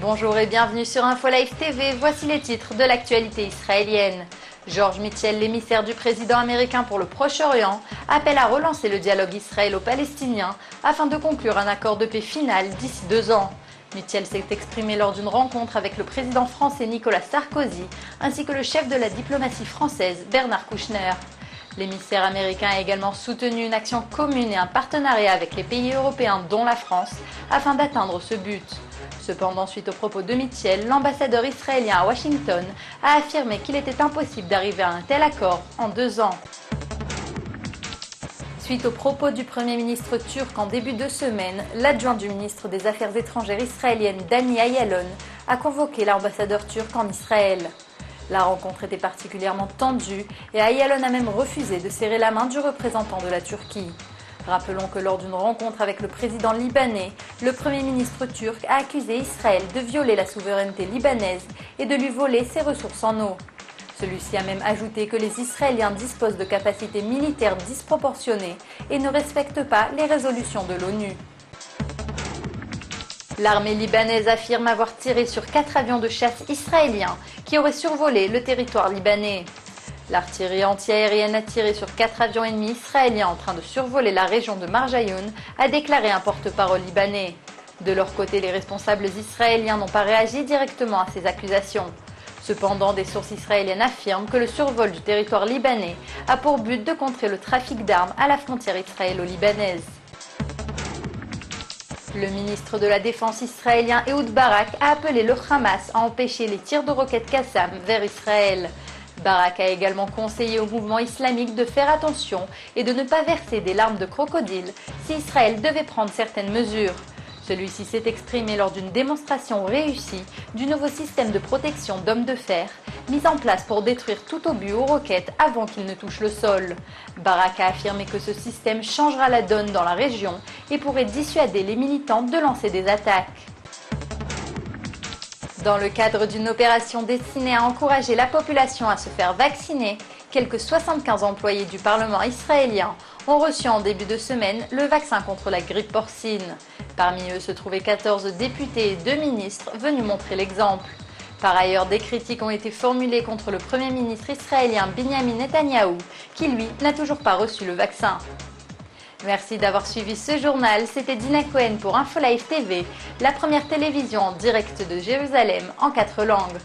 Bonjour et bienvenue sur InfoLive TV, voici les titres de l'actualité israélienne. George Mitchell, l'émissaire du président américain pour le Proche-Orient, appelle à relancer le dialogue israélo-palestinien afin de conclure un accord de paix final d'ici 2 ans. Mitchell s'est exprimé lors d'une rencontre avec le président français Nicolas Sarkozy ainsi que le chef de la diplomatie française Bernard Kouchner. L'émissaire américain a également soutenu une action commune et un partenariat avec les pays européens dont la France afin d'atteindre ce but. Cependant, suite aux propos de Mitchell, l'ambassadeur israélien à Washington a affirmé qu'il était impossible d'arriver à un tel accord en 2 ans. Suite aux propos du Premier ministre turc en début de semaine, l'adjoint du ministre des Affaires étrangères israélienne Dani Ayalon a convoqué l'ambassadeur turc en Israël. La rencontre était particulièrement tendue et Ayalon a même refusé de serrer la main du représentant de la Turquie. Rappelons que lors d'une rencontre avec le président libanais, le Premier ministre turc a accusé Israël de violer la souveraineté libanaise et de lui voler ses ressources en eau. Celui-ci a même ajouté que les Israéliens disposent de capacités militaires disproportionnées et ne respectent pas les résolutions de l'ONU. L'armée libanaise affirme avoir tiré sur 4 avions de chasse israéliens qui auraient survolé le territoire libanais. L'artillerie antiaérienne a tiré sur 4 avions ennemis israéliens en train de survoler la région de Marjayoun, a déclaré un porte-parole libanais. De leur côté, les responsables israéliens n'ont pas réagi directement à ces accusations. Cependant, des sources israéliennes affirment que le survol du territoire libanais a pour but de contrer le trafic d'armes à la frontière israélo-libanaise. Le ministre de la Défense israélien Ehud Barak a appelé le Hamas à empêcher les tirs de roquettes Qassam vers Israël. Barak a également conseillé au mouvement islamique de faire attention et de ne pas verser des larmes de crocodile si Israël devait prendre certaines mesures. Celui-ci s'est exprimé lors d'une démonstration réussie du nouveau système de protection d'hommes de fer mis en place pour détruire tout obus aux roquettes avant qu'ils ne touchent le sol. Barak a affirmé que ce système changera la donne dans la région et pourrait dissuader les militants de lancer des attaques. Dans le cadre d'une opération destinée à encourager la population à se faire vacciner, quelques 75 employés du Parlement israélien ont reçu en début de semaine le vaccin contre la grippe porcine. Parmi eux se trouvaient 14 députés et 2 ministres venus montrer l'exemple. Par ailleurs, des critiques ont été formulées contre le Premier ministre israélien Benjamin Netanyahou, qui lui n'a toujours pas reçu le vaccin. Merci d'avoir suivi ce journal, c'était Dina Cohen pour InfoLive TV, la première télévision en direct de Jérusalem en 4 langues.